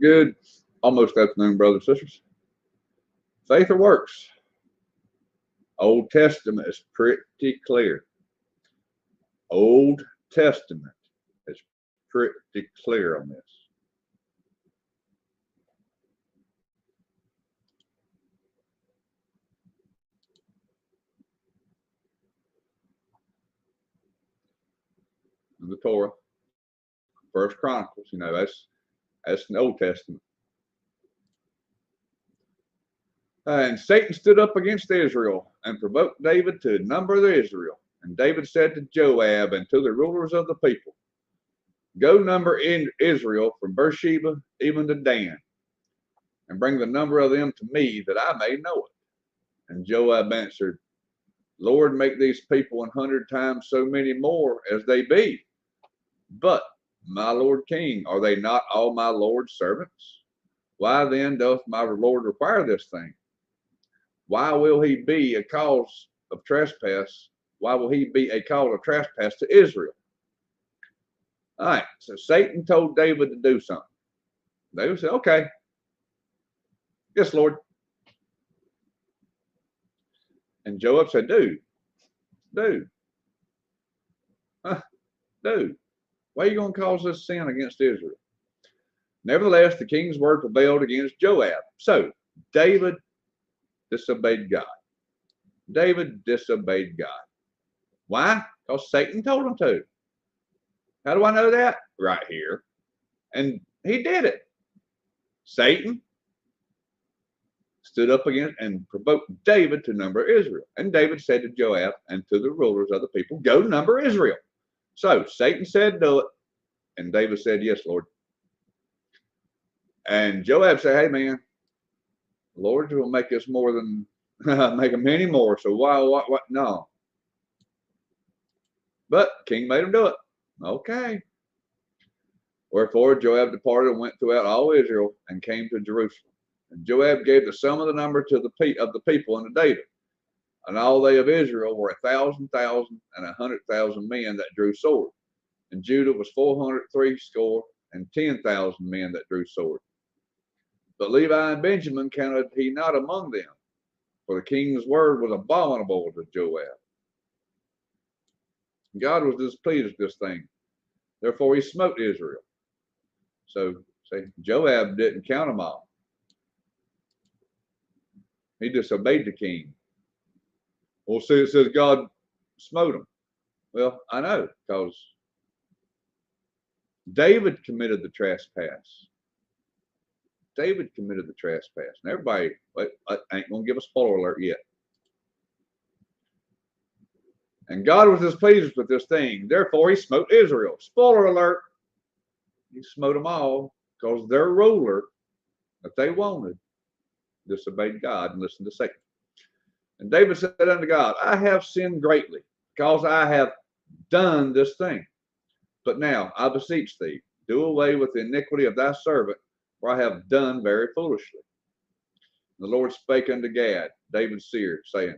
Good, almost afternoon, brothers and sisters. Faith or works? Old Testament is pretty clear. Old Testament is pretty clear on this. The Torah, First Chronicles, that's an Old Testament. And Satan stood up against Israel and provoked David to number the Israel. And David said to Joab and to the rulers of the people, go number in Israel from Beersheba even to Dan, and bring the number of them to me that I may know it. And Joab answered, Lord, make these people 100 times so many more as they be. But, my Lord King, are they not all my Lord's servants? Why then doth my Lord require this thing? Why will he be a cause of trespass? Why will he be a cause of trespass to Israel? All right, so Satan told David to do something. David said, okay. Yes, Lord. And Joab said, dude, why are you going to cause this sin against Israel? Nevertheless, the king's word prevailed against Joab. So David disobeyed God. David disobeyed God. Why? Because Satan told him to. How do I know that? Right here. And he did it. Satan stood up against and provoked David to number Israel. And David said to Joab and to the rulers of the people, go number Israel. So Satan said, do it. And David said, yes, Lord. And Joab said, hey, man, the Lord will make us more than, make them many more. So why, what? No. But king made him do it. Okay. Wherefore Joab departed and went throughout all Israel and came to Jerusalem. And Joab gave the sum of the number to the people unto David. And all they of Israel were 1,000 and 100,000 men that drew sword. And Judah was 460 and 10,000 men that drew sword. But Levi and Benjamin counted he not among them, for the king's word was abominable to Joab. God was displeased with this thing. Therefore he smote Israel. So say Joab didn't count them all. He disobeyed the king. Well, see, it says God smote him. Well, I know, because David committed the trespass. David committed the trespass. And everybody, I ain't going to give a spoiler alert yet. And God was displeased with this thing. Therefore, he smote Israel. Spoiler alert. He smote them all because their ruler that they wanted disobeyed God and listened to Satan. And David said unto God, I have sinned greatly because I have done this thing. But now I beseech thee, do away with the iniquity of thy servant, for I have done very foolishly. And the Lord spake unto Gad, David's seer, saying,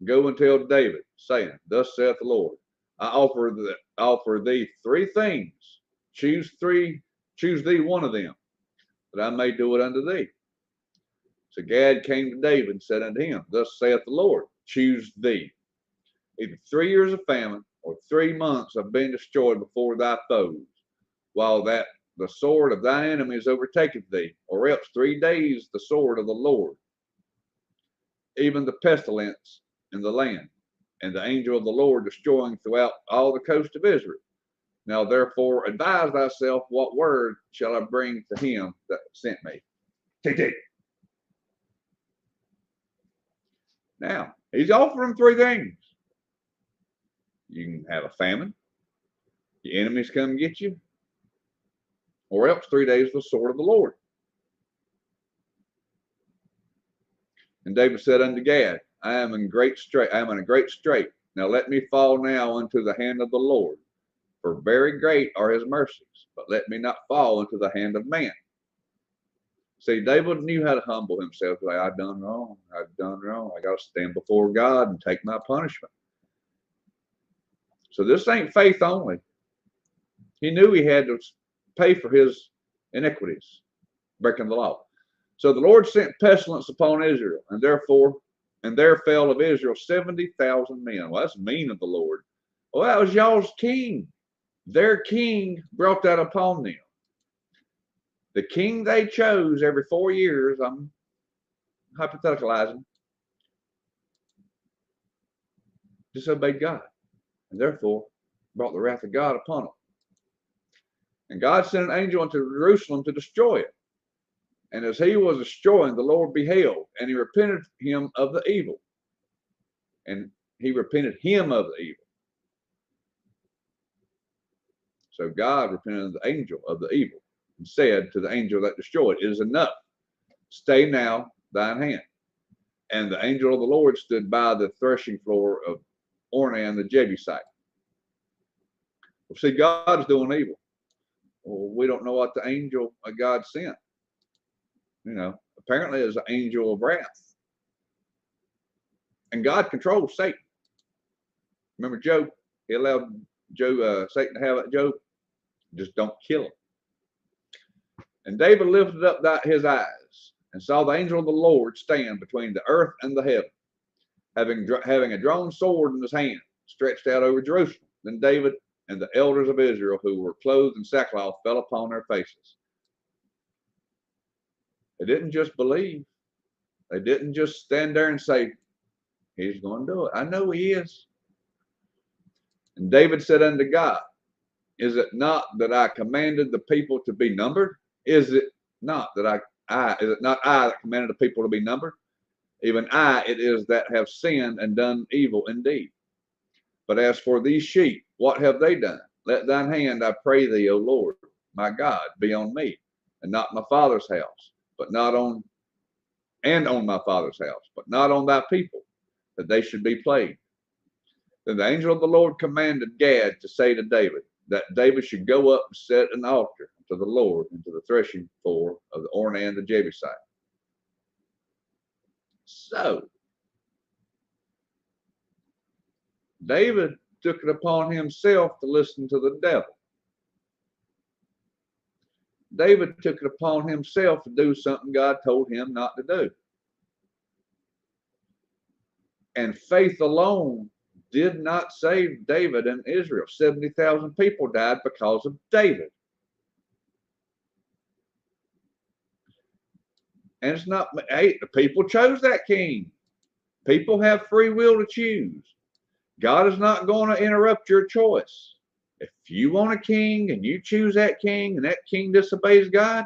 go and tell David, saying, thus saith the Lord, I offer thee 3 things. Choose thee one of them, that I may do it unto thee. So Gad came to David and said unto him, thus saith the Lord, choose thee, either 3 years of famine or 3 months of being destroyed before thy foes, while that the sword of thine enemies overtaketh thee, or else 3 days the sword of the Lord, even the pestilence in the land, and the angel of the Lord destroying throughout all the coast of Israel. Now therefore advise thyself, what word shall I bring to him that sent me? Take. Now, he's offering 3 things. You can have a famine, your enemies come get you, or else 3 days the sword of the Lord. And David said unto Gad, I am in a great strait. Now let me fall now into the hand of the Lord, for very great are his mercies, but let me not fall into the hand of man. See, David knew how to humble himself. Like, I've done wrong. I got to stand before God and take my punishment. So this ain't faith only. He knew he had to pay for his iniquities. breaking the law. So the Lord sent pestilence upon Israel, and there fell of Israel 70,000 men. Well, that's mean of the Lord. Well, that was y'all's king. Their king brought that upon them. The king they chose every 4 years, I'm hypotheticalizing, disobeyed God, and therefore brought the wrath of God upon them. And God sent an angel into Jerusalem to destroy it. And as he was destroying, the Lord beheld, and he repented him of the evil. And he repented him of the evil. So God repented of the angel of the evil, and said to the angel that destroyed, it is enough. Stay now thine hand. And the angel of the Lord stood by the threshing floor of Ornan the Jebusite. Well, see, God is doing evil. Well, we don't know what the angel of God sent. You know, apparently it's an angel of wrath. And God controls Satan. Remember Job? He allowed Satan to have Job. Just don't kill him. And David lifted up his eyes and saw the angel of the Lord stand between the earth and the heaven, having a drawn sword in his hand, stretched out over Jerusalem. Then David and the elders of Israel, who were clothed in sackcloth, fell upon their faces. They didn't just believe. They didn't just stand there and say, he's going to do it. I know he is. And David said unto God, is it not that I commanded the people to be numbered? Is it not that is it not I that commanded the people to be numbered? Even I it is that have sinned and done evil indeed. But as for these sheep, what have they done? Let thine hand, I pray thee, O Lord, my God, be on me, and not my father's house, on my father's house, but not on thy people, that they should be plagued. Then the angel of the Lord commanded Gad to say to David, that David should go up and set an altar to the Lord into the threshing floor of the Ornan the Jebusite. So David took it upon himself to listen to the devil. David took it upon himself to do something God told him not to do. And faith alone did not save David and Israel. 70,000 people died because of David. And it's not, hey, the people chose that king. People have free will to choose. God is not going to interrupt your choice. If you want a king and you choose that king and that king disobeys God,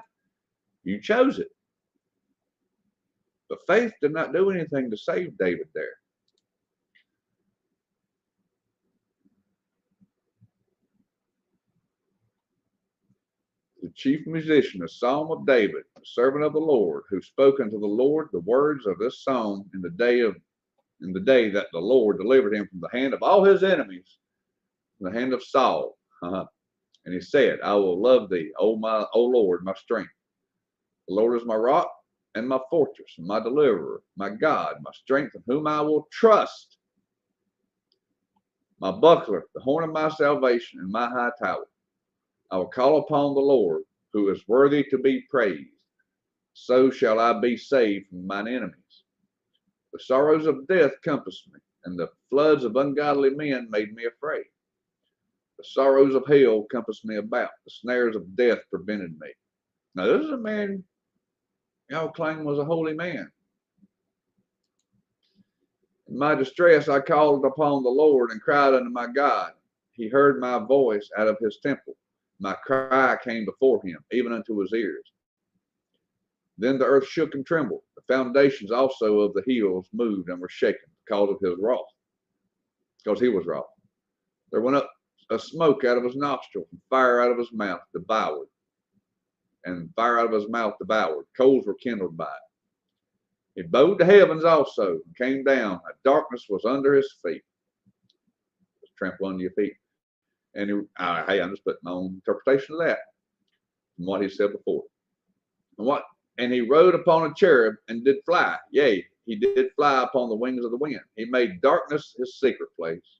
you chose it. But faith did not do anything to save David there. The chief musician, a psalm of David, the servant of the Lord, who spoke unto the Lord the words of this song in the day that the Lord delivered him from the hand of all his enemies, from the hand of Saul. And he said, I will love thee, O Lord, my strength. The Lord is my rock and my fortress, and my deliverer, my God, my strength, in whom I will trust. My buckler, the horn of my salvation, and my high tower. I will call upon the Lord, who is worthy to be praised. So shall I be saved from mine enemies. The sorrows of death compassed me, and the floods of ungodly men made me afraid. The sorrows of hell compassed me about. The snares of death prevented me. Now, this is a man y'all claim was a holy man. In my distress, I called upon the Lord and cried unto my God. He heard my voice out of his temple. My cry came before him, even unto his ears. Then the earth shook and trembled. The foundations also of the hills moved and were shaken because of his wrath, because he was wroth. There went up a smoke out of his nostrils, and fire out of his mouth devoured. And fire out of his mouth devoured. Coals were kindled by it. He bowed the heavens also, and came down. A darkness was under his feet. Just trample under your feet. And hey, I'm just putting my own interpretation of that from what he said before. And he rode upon a cherub and did fly. Yea, he did fly upon the wings of the wind. He made darkness his secret place.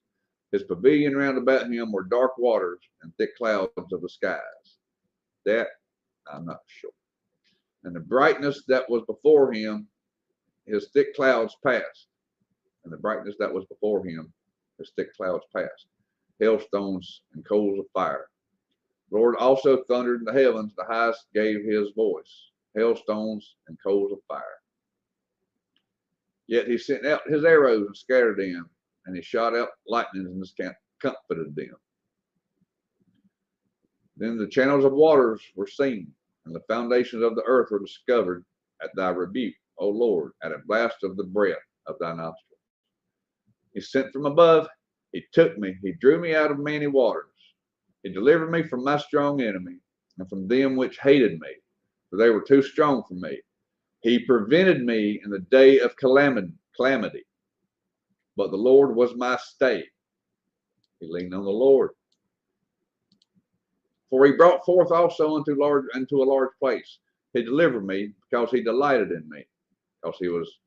His pavilion round about him were dark waters and thick clouds of the skies. That I'm not sure. And the brightness that was before him, his thick clouds passed. And the brightness that was before him, his thick clouds passed. Hailstones and coals of fire. The Lord also thundered in the heavens. The highest gave his voice. Hailstones and coals of fire. Yet he sent out his arrows and scattered them, and he shot out lightnings and comforted them. Then the channels of waters were seen, and the foundations of the earth were discovered at thy rebuke, O Lord, at a blast of the breath of thy nostrils. He sent from above, he took me, he drew me out of many waters. He delivered me from my strong enemy, and from them which hated me, for they were too strong for me. He prevented me in the day of calamity, but the Lord was my stay. He leaned on the Lord. For he brought forth also unto a large place. He delivered me because he delighted in me, because he was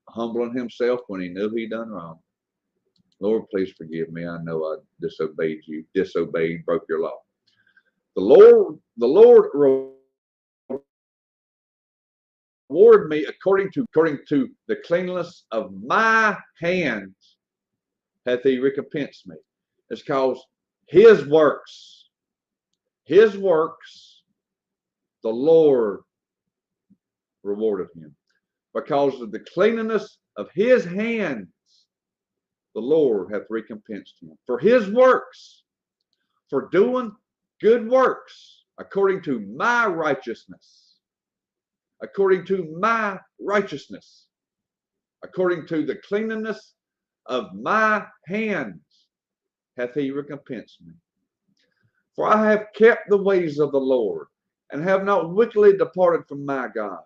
humbling himself when he knew he done wrong. Lord, please forgive me. I know I disobeyed, broke your law. The Lord reward me according to the cleanness of my hands hath he recompensed me. It's because his works, the Lord rewarded him. Because of the cleanliness of his hands, the Lord hath recompensed him. For his works, for doing good works, according to my righteousness, according to my righteousness, according to the cleanliness of my hands, hath he recompensed me. For I have kept the ways of the Lord, and have not wickedly departed from my God.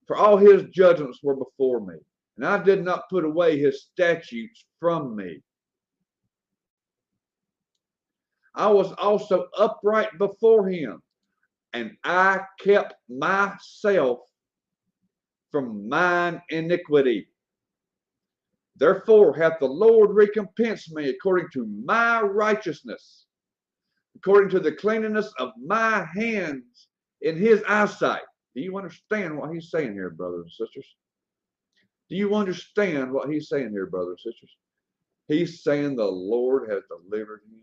For all his judgments were before me, and I did not put away his statutes from me. I was also upright before him, and I kept myself from mine iniquity. Therefore hath the Lord recompensed me according to my righteousness, according to the cleanliness of my hands in his eyesight. Do you understand what he's saying here, brothers and sisters? Do you understand what he's saying here, brothers and sisters? He's saying the Lord has delivered him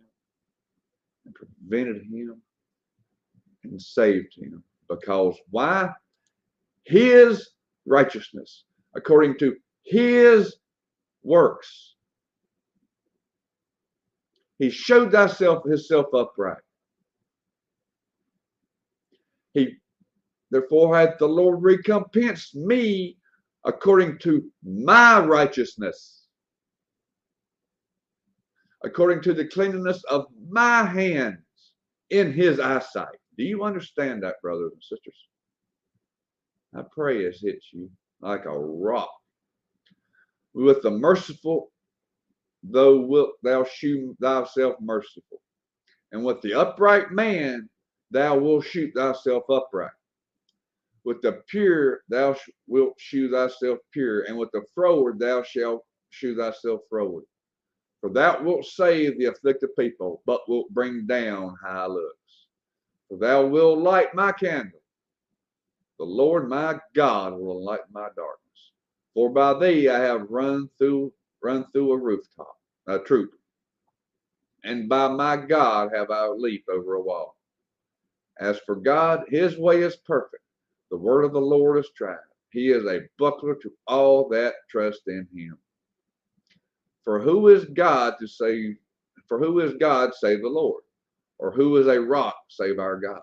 and prevented him and saved him. Because why? His righteousness, according to his works. He showed himself upright. Therefore hath the Lord recompensed me according to my righteousness, according to the cleanliness of my hands in his eyesight. Do you understand that, brothers and sisters? I pray it hits you like a rock. With the merciful, though wilt thou shew thyself merciful, and with the upright man thou wilt shoot thyself upright. With the pure thou wilt shew thyself pure, and with the froward thou shalt shew thyself froward. For thou wilt save the afflicted people, but wilt bring down high looks. For thou wilt light my candle. The Lord my God will enlighten my darkness. For by thee I have run through a troop, and by my God have I leaped over a wall. As for God, his way is perfect. The word of the Lord is tried. He is a buckler to all that trust in him. For who is God save the Lord? Or who is a rock save our God?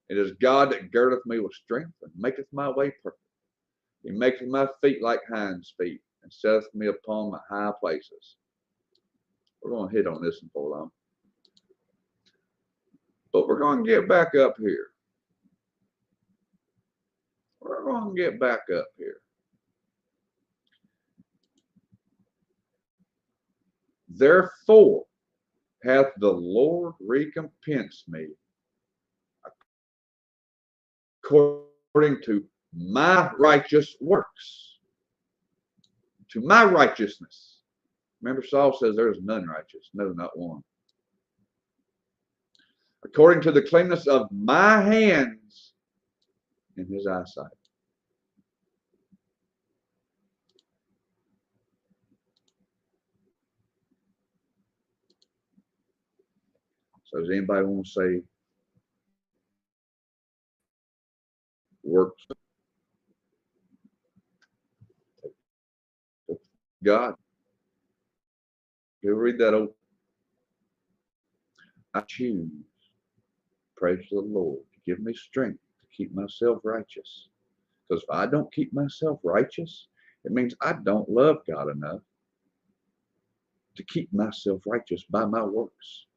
It is God that girdeth me with strength and maketh my way perfect. He maketh my feet like hinds' feet and setteth me upon my high places. We're going to hit on this for long. But we're going to get back up here. We're going to get back up here. Therefore hath the Lord recompensed me according to my righteous works, to my righteousness. Remember, Saul says there is none righteous, no, not one. According to the cleanness of my hands in his eyesight. So does anybody want to say works? God, you read that old. I choose, praise the Lord, to give me strength to keep myself righteous. Because if I don't keep myself righteous, it means I don't love God enough to keep myself righteous by my works.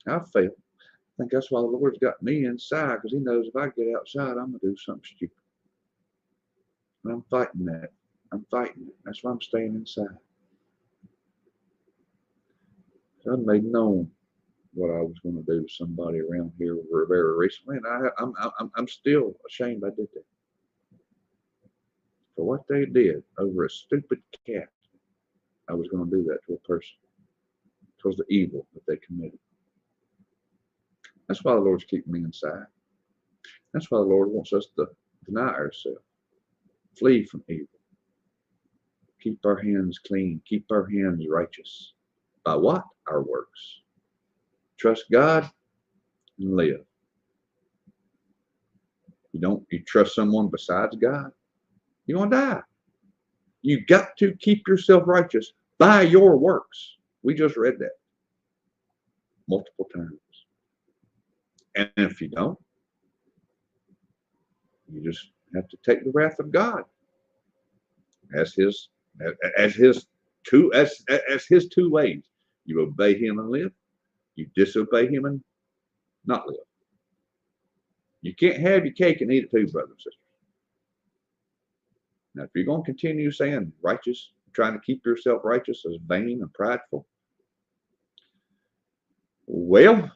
I fail. I think that's why the Lord's got me inside, because he knows if I get outside, I'm going to do something stupid. And I'm fighting that. I'm fighting it. That's why I'm staying inside. So I made known what I was going to do to somebody around here very recently, and I'm still ashamed I did that. For what they did over a stupid cat, I was going to do that to a person because the evil that they committed. That's why the Lord's keeping me inside. That's why the Lord wants us to deny ourselves, flee from evil, keep our hands clean, keep our hands righteous. By what? Our works. Trust God and live. You trust someone besides God, you're going to die. You got to keep yourself righteous by your works. We just read that multiple times. And if you don't, you just have to take the wrath of God as his two ways. You obey him and live. You disobey him and not live. You can't have your cake and eat it too, brothers and sisters. Now, if you're going to continue saying righteous, trying to keep yourself righteous as vain and prideful, well,